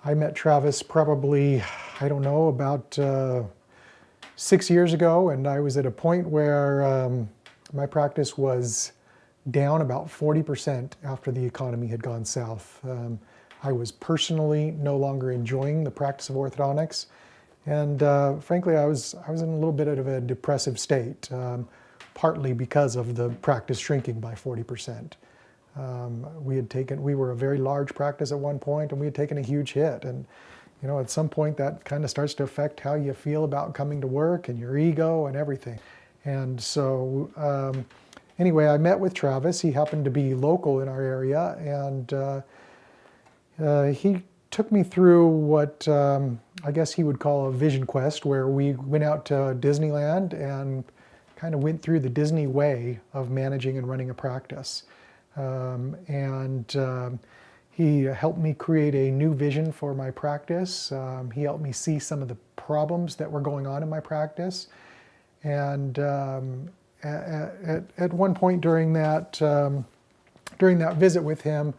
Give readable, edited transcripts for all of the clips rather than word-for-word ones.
I met Travis probably, I don't know, about 6 years ago, and I was at a point where my practice was down about 40% after the economy had gone south. I was personally no longer enjoying the practice of orthodontics, and frankly, I was in a little bit of a depressive state, partly because of the practice shrinking by 40%. We were a very large practice at one point, and we had taken a huge hit. And you know, at some point, that kind of starts to affect how you feel about coming to work and your ego and everything. And so, anyway, I met with Travis. He happened to be local in our area, and he took me through what I guess he would call a vision quest, where we went out to Disneyland and kind of went through the Disney way of managing and running a practice. He helped me create a new vision for my practice. He helped me see some of the problems that were going on in my practice. And at one point during that visit with him,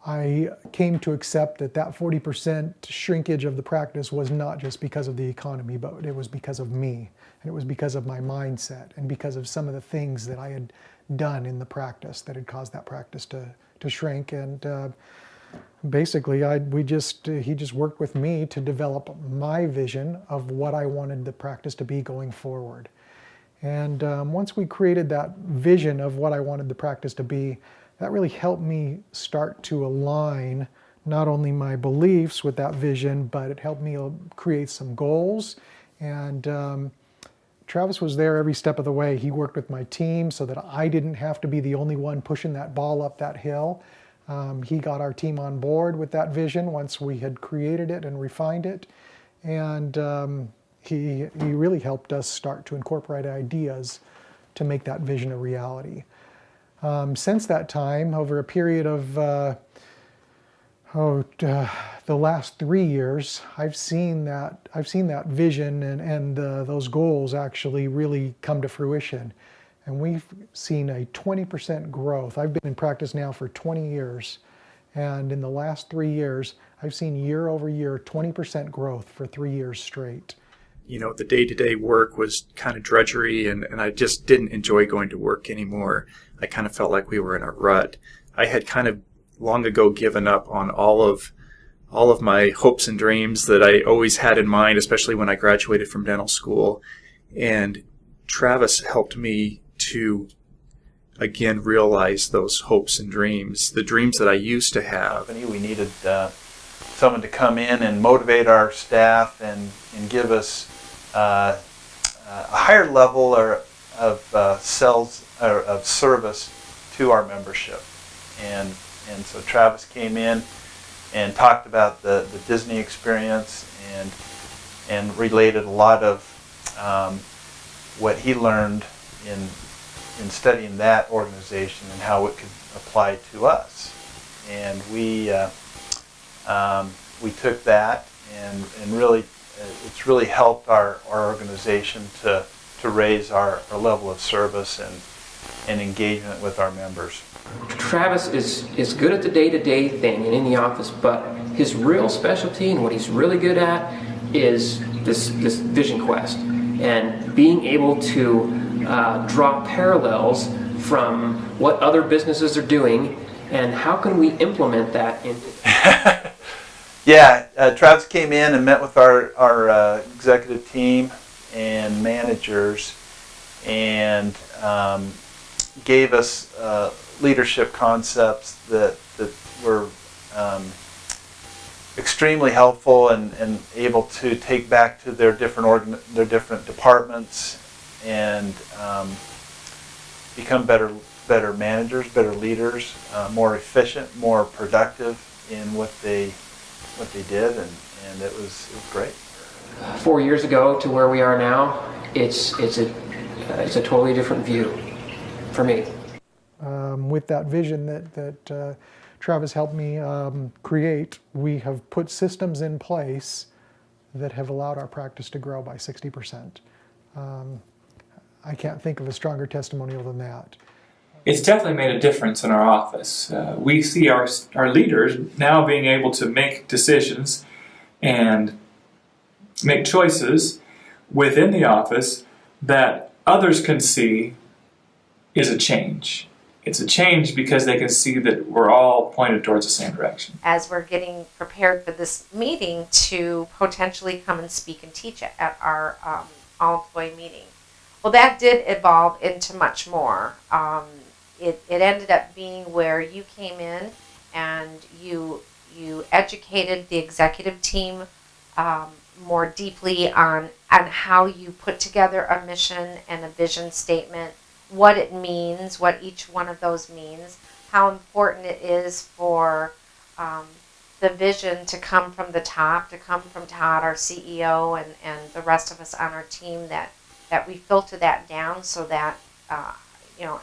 I came to accept that 40% shrinkage of the practice was not just because of the economy, but it was because of me. And it was because of my mindset and because of some of the things that I had done in the practice that had caused that practice to shrink. And basically, he just worked with me to develop my vision of what I wanted the practice to be going forward. And once we created that vision of what I wanted the practice to be, that really helped me start to align not only my beliefs with that vision, but it helped me create some goals. And Travis was there every step of the way. He worked with my team so that I didn't have to be the only one pushing that ball up that hill. He got our team on board with that vision once we had created it and refined it. And he really helped us start to incorporate ideas to make that vision a reality. Since that time, over a period of the last 3 years, I've seen that vision and those goals actually really come to fruition. And we've seen a 20% growth. I've been in practice now for 20 years. And in the last 3 years, I've seen year over year 20% growth for 3 years straight. You know, the day-to-day work was kind of drudgery, and I just didn't enjoy going to work anymore. I kind of felt like we were in a rut. I had kind of long ago given up on all of my hopes and dreams that I always had in mind, especially when I graduated from dental school. And Travis helped me to, again, realize those hopes and dreams, the dreams that I used to have. We needed someone to come in and motivate our staff and give us a higher level of service to our membership. And so Travis came in and talked about the Disney experience and related a lot of what he learned in studying that organization and how it could apply to us. And we took that and really it's really helped our organization to raise our level of service and engagement with our members. Travis is good at the day-to-day thing and in the office, but his real specialty and what he's really good at is this vision quest and being able to draw parallels from what other businesses are doing and how can we implement that into Yeah, Travis came in and met with our executive team and managers and gave us leadership concepts that were extremely helpful and able to take back to their different departments and become better managers, better leaders, more efficient, more productive in what they did, and it was great. 4 years ago to where we are now, it's a totally different view for me. With that vision that Travis helped me create, we have put systems in place that have allowed our practice to grow by 60%. I can't think of a stronger testimonial than that. it's definitely made a difference in our office. We see our leaders now being able to make decisions and make choices within the office that others can see is a change. It's a change because they can see that we're all pointed towards the same direction. As we're getting prepared for this meeting to potentially come and speak and teach at our all-employee meeting. Well, that did evolve into much more. It ended up being where you came in and you educated the executive team more deeply on how you put together a mission and a vision statement, what it means, what each one of those means, how important it is for the vision to come from the top, to come from Todd, our CEO, and the rest of us on our team, that we filter that down so that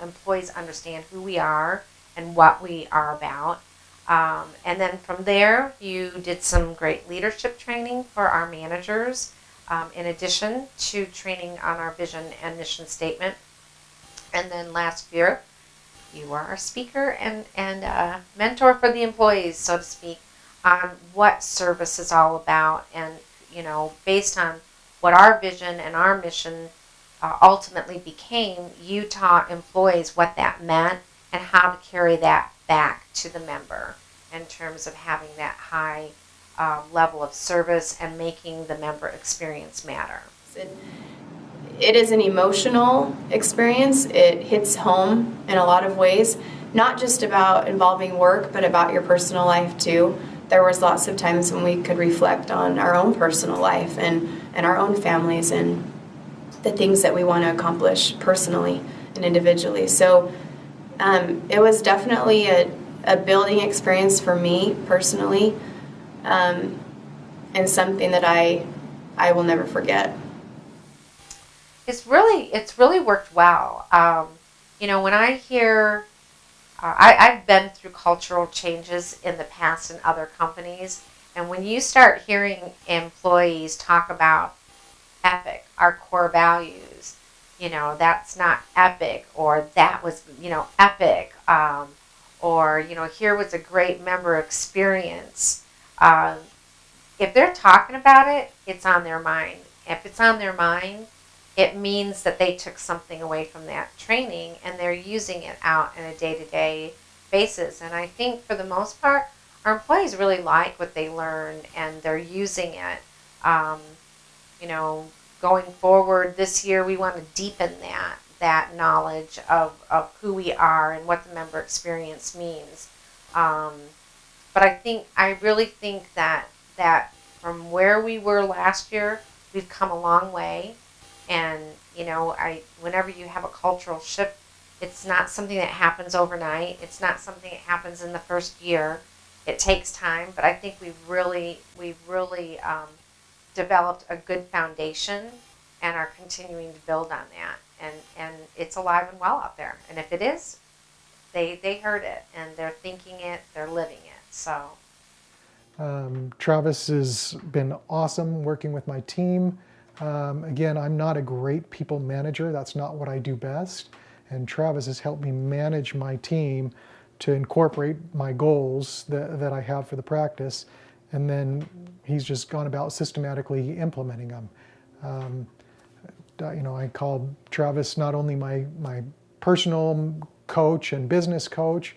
employees understand who we are and what we are about. And then from there, you did some great leadership training for our managers, in addition to training on our vision and mission statement. And then last year, you were our speaker and mentor for the employees, so to speak, on what service is all about. And, based on what our vision and our mission ultimately became, you taught employees what that meant and how to carry that back to the member in terms of having that high level of service and making the member experience matter. It is an emotional experience. It hits home in a lot of ways, not just about involving work, but about your personal life too. There was lots of times when we could reflect on our own personal life and our own families and the things that we want to accomplish personally and individually. So it was definitely a building experience for me personally, and something that I will never forget. It's really worked well. When I hear, I've been through cultural changes in the past in other companies, and when you start hearing employees talk about EPIC, our core values, that's not epic, or that was, epic, or, here was a great member experience. If they're talking about it, it's on their mind. If it's on their mind, it means that they took something away from that training and they're using it out in a day-to-day basis. And I think for the most part, our employees really like what they learned and they're using it. Going forward this year, we want to deepen that knowledge of who we are and what the member experience means. But I really think that from where we were last year, we've come a long way. And, whenever you have a cultural shift, it's not something that happens overnight. It's not something that happens in the first year. It takes time, but I think we've really developed a good foundation and are continuing to build on that. And it's alive and well out there. And if it is, they heard it and they're thinking it, they're living it. So Travis has been awesome working with my team. Again, I'm not a great people manager. That's not what I do best. And Travis has helped me manage my team to incorporate my goals that I have for the practice. And then he's just gone about systematically implementing them. I call Travis not only my personal coach and business coach,